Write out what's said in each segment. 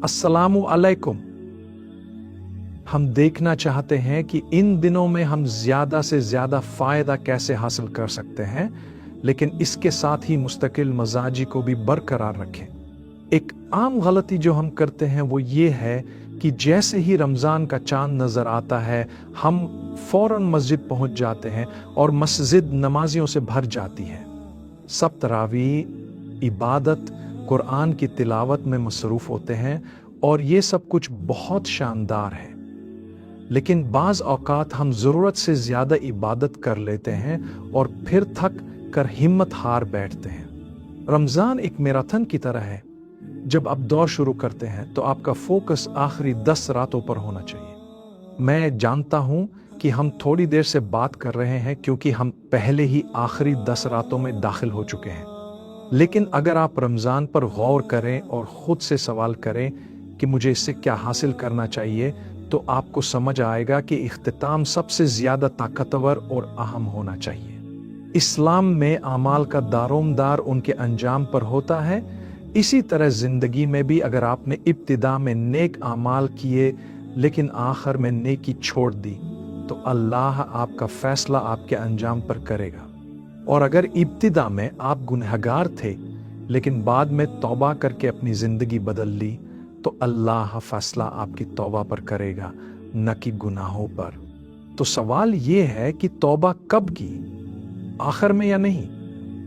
अस्सलामु अलैकुम। हम देखना चाहते हैं कि इन दिनों में हम ज्यादा से ज्यादा फायदा कैसे हासिल कर सकते हैं, लेकिन इसके साथ ही मुस्तकिल मजाजी को भी बरकरार रखें। एक आम गलती जो हम करते हैं वो ये है कि जैसे ही रमजान का चांद नजर आता है हम फौरन मस्जिद पहुंच जाते हैं और मस्जिद नमाजियों से भर जाती है। सब तरावी, इबादत, कुरान की तिलावत में मसरूफ होते हैं और ये सब कुछ बहुत शानदार है, लेकिन बाज़ औकात हम ज़रूरत से ज़्यादा इबादत कर लेते हैं और फिर थक कर हिम्मत हार बैठते हैं। रमज़ान एक मैराथन की तरह है। जब आप दौड़ शुरू करते हैं तो आपका फोकस आखिरी 10 रातों पर होना चाहिए। मैं जानता हूं कि हम थोड़ी देर से बात कर रहे हैं क्योंकि हम पहले ही आखिरी 10 रातों में दाखिल हो चुके हैं, लेकिन अगर आप रमज़ान पर गौर करें और ख़ुद से सवाल करें कि मुझे इससे क्या हासिल करना चाहिए, तो आपको समझ आएगा कि इख्तिताम सबसे ज़्यादा ताकतवर और अहम होना चाहिए। इस्लाम में अमाल का दारोमदार उनके अंजाम पर होता है। इसी तरह ज़िंदगी में भी अगर आपने इब्तिदा में नेक अमाल किए लेकिन आखिर में नेकी छोड़ दी, तो अल्लाह आपका फैसला आपके अंजाम पर करेगा। और अगर इब्तिदा में आप गुनहगार थे लेकिन बाद में तौबा करके अपनी ज़िंदगी बदल ली, तो अल्लाह फैसला आपकी तौबा पर करेगा, न कि गुनाहों पर। तो सवाल ये है कि तौबा कब की, आखिर में या नहीं?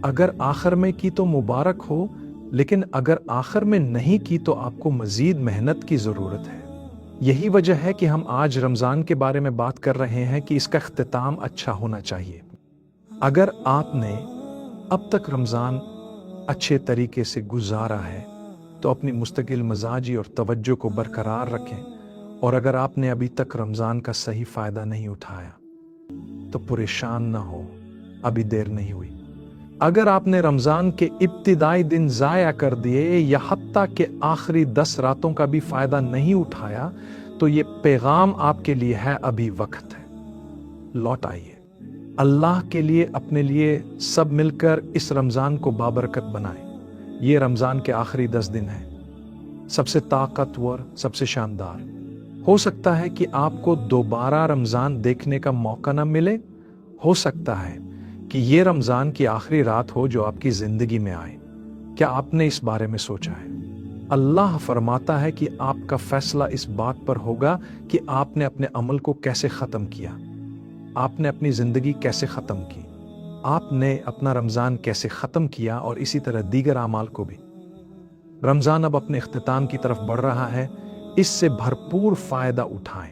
अगर आखिर में की तो मुबारक हो, लेकिन अगर आखिर में नहीं की तो आपको मजीद मेहनत की ज़रूरत है। यही वजह है कि हम आज रमज़ान के बारे में बात कर रहे हैं कि इसका इख्तिताम अच्छा होना चाहिए। अगर आपने अब तक रमज़ान अच्छे तरीके से गुजारा है तो अपनी मुस्तकिल मजाजी और तवज्जो को बरकरार रखें, और अगर आपने अभी तक रमज़ान का सही फ़ायदा नहीं उठाया तो परेशान ना हो, अभी देर नहीं हुई। अगर आपने रमज़ान के इब्तिदाई दिन ज़ाया कर दिए या हत्ता के आखिरी 10 रातों का भी फ़ायदा नहीं उठाया, तो ये पैगाम आपके लिए है, अभी वक्त है, लौट आइए। अल्लाह के लिए, अपने लिए सब मिलकर इस रमज़ान को बाबरकत बनाएं। ये रमज़ान के आखिरी 10 दिन हैं, सबसे ताकतवर, सबसे शानदार। हो सकता है कि आपको दोबारा रमज़ान देखने का मौका न मिले, हो सकता है कि ये रमज़ान की आखिरी रात हो जो आपकी ज़िंदगी में आए। क्या आपने इस बारे में सोचा है? अल्लाह फरमाता है कि आपका फैसला इस बात पर होगा कि आपने अपने अमल को कैसे ख़त्म किया, आपने अपनी ज़िंदगी कैसे ख़त्म की, आपने अपना रमज़ान कैसे ख़त्म किया, और इसी तरह दीगर आमाल को भी। रमज़ान अब अपने इख्तिताम की तरफ बढ़ रहा है, इससे भरपूर फ़ायदा उठाएं।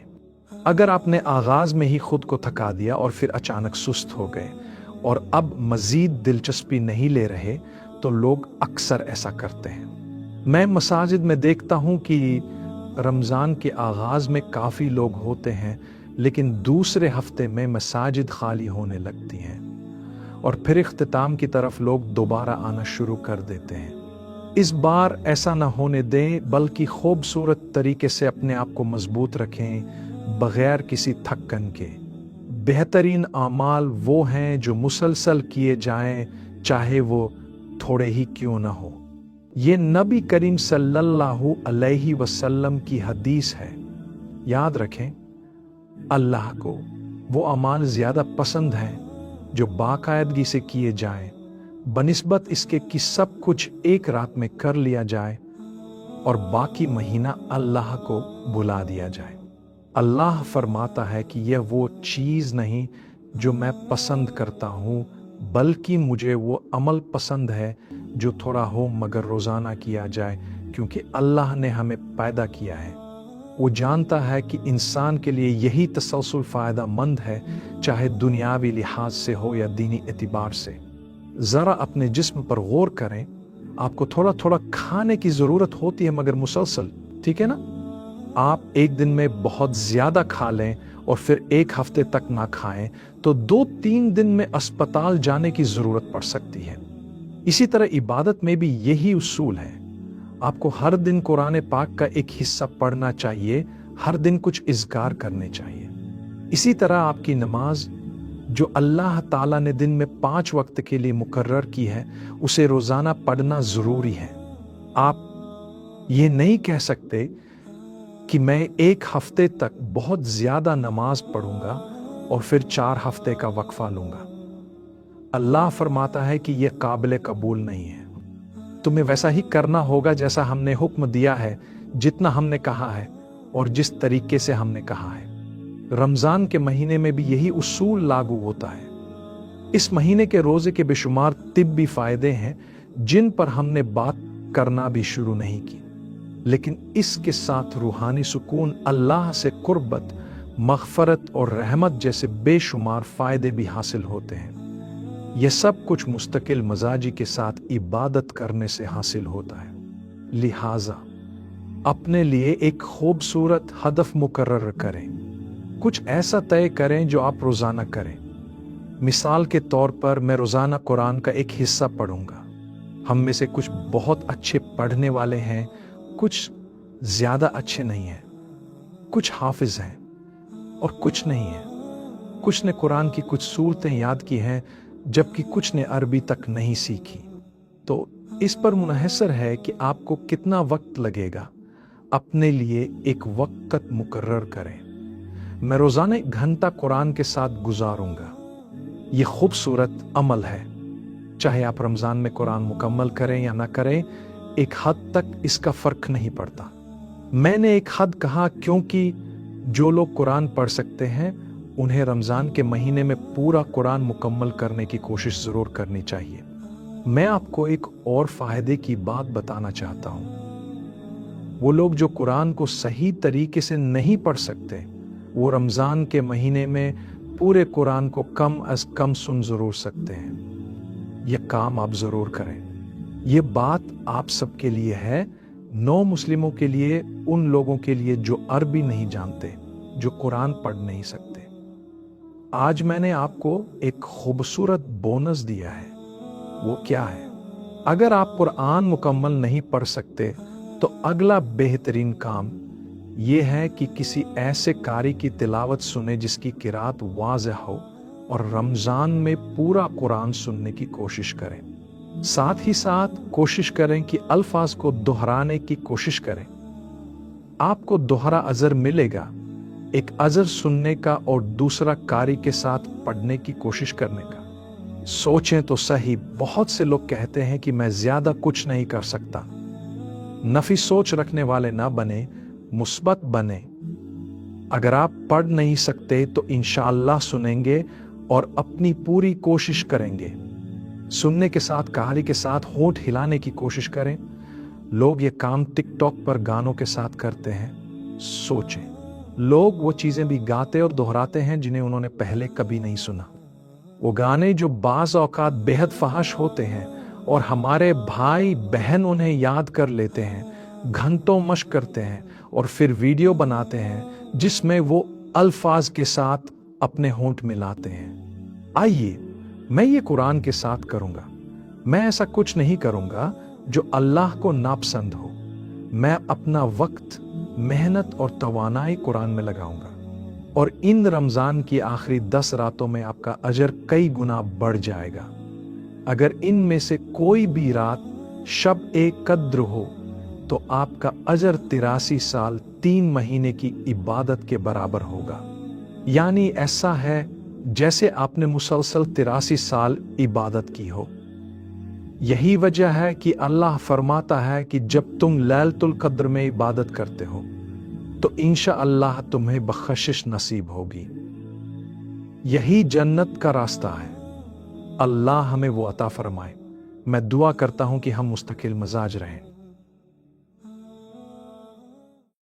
अगर आपने आगाज़ में ही खुद को थका दिया और फिर अचानक सुस्त हो गए और अब मज़ीद दिलचस्पी नहीं ले रहे, तो लोग अक्सर ऐसा करते हैं। मैं मसाजिद में देखता हूँ कि रमज़ान के आगाज़ में काफ़ी लोग होते हैं, लेकिन दूसरे हफ्ते में मसाजिद खाली होने लगती हैं और फिर इख्तिताम की तरफ लोग दोबारा आना शुरू कर देते हैं। इस बार ऐसा न होने दें, बल्कि खूबसूरत तरीके से अपने आप को मजबूत रखें, बगैर किसी थक्कन के। बेहतरीन आमाल वो हैं जो मुसलसल किए जाएं, चाहे वो थोड़े ही क्यों न हो। ये नबी करीम सल्लल्लाहु अलैहि वसल्लम की हदीस है। याद रखें, अल्लाह को वो अमाल ज़्यादा पसंद हैं जो बाकायदगी से किए जाएं, बनिस्बत इसके कि सब कुछ एक रात में कर लिया जाए और बाकी महीना अल्लाह को बुला दिया जाए। अल्लाह फरमाता है कि यह वो चीज़ नहीं जो मैं पसंद करता हूँ, बल्कि मुझे वो अमल पसंद है जो थोड़ा हो मगर रोज़ाना किया जाए, क्योंकि अल्लाह ने हमें पैदा किया है। वो जानता है कि इंसान के लिए यही तसलसल फ़ायदा मंद है, चाहे दुनियावी लिहाज से हो या दीनी एतबार से। ज़रा अपने जिस्म पर गौर करें। आपको थोड़ा थोड़ा खाने की ज़रूरत होती है, मगर मुसलसल, ठीक है ना? आप एक दिन में बहुत ज़्यादा खा लें और फिर एक हफ्ते तक ना खाएं, तो 2-3 दिन में अस्पताल जाने की ज़रूरत पड़ सकती है। इसी तरह इबादत में भी यही उसूल है। आपको हर दिन कुरान पाक का एक हिस्सा पढ़ना चाहिए, हर दिन कुछ इज़कार करने चाहिए। इसी तरह आपकी नमाज जो अल्लाह ताला ने दिन में 5 वक्त के लिए मुकर्रर की है, उसे रोज़ाना पढ़ना ज़रूरी है। आप ये नहीं कह सकते कि मैं एक हफ्ते तक बहुत ज्यादा नमाज पढ़ूंगा और फिर 4 हफ्ते का वक्फा लूंगा। अल्लाह फरमाता है कि यह काबिल कबूल नहीं है। तुम्हें वैसा ही करना होगा जैसा हमने हुक्म दिया है, जितना हमने कहा है और जिस तरीके से हमने कहा है। रमजान के महीने में भी यही उसूल लागू होता है। इस महीने के रोजे के बेशुमार तिब्बी फायदे हैं जिन पर हमने बात करना भी शुरू नहीं की, लेकिन इसके साथ रूहानी सुकून, अल्लाह से कुर्बत, मग़फ़रत और रहमत जैसे बेशुमार फायदे भी हासिल होते हैं। यह सब कुछ मुस्तकिल मजाजी के साथ इबादत करने से हासिल होता है। लिहाजा अपने लिए एक खूबसूरत हदफ मुकर्रर करें, कुछ ऐसा तय करें जो आप रोजाना करें। मिसाल के तौर पर मैं रोजाना कुरान का एक हिस्सा पढ़ूंगा। हम में से कुछ बहुत अच्छे पढ़ने वाले हैं, कुछ ज्यादा अच्छे नहीं हैं, कुछ हाफिज हैं और कुछ नहीं है। कुछ ने कुरान की कुछ सूरतें याद की हैं जबकि कुछ ने अरबी तक नहीं सीखी। तो इस पर मुनहसर है कि आपको कितना वक्त लगेगा। अपने लिए एक वक्त मुकर्रर करें। मैं रोजाना 1 घंटा कुरान के साथ गुजारूंगा। यह खूबसूरत अमल है। चाहे आप रमजान में कुरान मुकम्मल करें या ना करें, एक हद तक इसका फर्क नहीं पड़ता। मैंने एक हद कहा क्योंकि जो लोग कुरान पढ़ सकते हैं उन्हें रमजान के महीने में पूरा कुरान मुकम्मल करने की कोशिश जरूर करनी चाहिए। मैं आपको एक और फायदे की बात बताना चाहता हूं। वो लोग जो कुरान को सही तरीके से नहीं पढ़ सकते, वो रमजान के महीने में पूरे कुरान को कम अज कम सुन जरूर सकते हैं। यह काम आप जरूर करें। यह बात आप सबके लिए है, नौ मुस्लिमों के लिए, उन लोगों के लिए जो अरबी नहीं जानते, जो कुरान पढ़ नहीं सकते। आज मैंने आपको एक खूबसूरत बोनस दिया है। वो क्या है? अगर आप कुरान मुकम्मल नहीं पढ़ सकते तो अगला बेहतरीन काम यह है कि किसी ऐसे कारी की तिलावत सुने जिसकी किरात वाज़ेह हो और रमजान में पूरा कुरान सुनने की कोशिश करें। साथ ही साथ कोशिश करें कि अल्फाज को दोहराने की कोशिश करें। आपको दोहरा अजर मिलेगा, एक अजर सुनने का और दूसरा कारी के साथ पढ़ने की कोशिश करने का। सोचें तो सही, बहुत से लोग कहते हैं कि मैं ज्यादा कुछ नहीं कर सकता। नफी सोच रखने वाले ना बने, मुस्बत बने। अगर आप पढ़ नहीं सकते तो इंशाअल्लाह सुनेंगे और अपनी पूरी कोशिश करेंगे। सुनने के साथ, कहानी के साथ होंठ हिलाने की कोशिश करें। लोग ये काम टिकटॉक पर गानों के साथ करते हैं। सोचें, लोग वो चीजें भी गाते और दोहराते हैं जिन्हें उन्होंने पहले कभी नहीं सुना। वो गाने जो बाज़ औकात बेहद फहाश होते हैं और हमारे भाई बहन उन्हें याद कर लेते हैं, घंटों मश्क करते हैं और फिर वीडियो बनाते हैं जिसमें वो अल्फाज के साथ अपने होंठ मिलाते हैं। आइए, मैं ये कुरान के साथ करूंगा। मैं ऐसा कुछ नहीं करूंगा जो अल्लाह को नापसंद हो। मैं अपना वक्त, मेहनत और तवानाई कुरान में लगाऊंगा और इन रमजान की आखिरी 10 रातों में आपका अजर कई गुना बढ़ जाएगा। अगर इनमें से कोई भी रात शब ए कद्र हो तो आपका अजर 83 साल 3 महीने की इबादत के बराबर होगा। यानी ऐसा है जैसे आपने मुसलसल 83 साल इबादत की हो। यही वजह है कि अल्लाह फरमाता है कि जब तुम लैलतुल कद्र में इबादत करते हो तो इंशाअल्लाह तुम्हें बख्शिश नसीब होगी। यही जन्नत का रास्ता है। अल्लाह हमें वो अता फरमाए। मैं दुआ करता हूं कि हम मुस्तकिल मजाज रहें।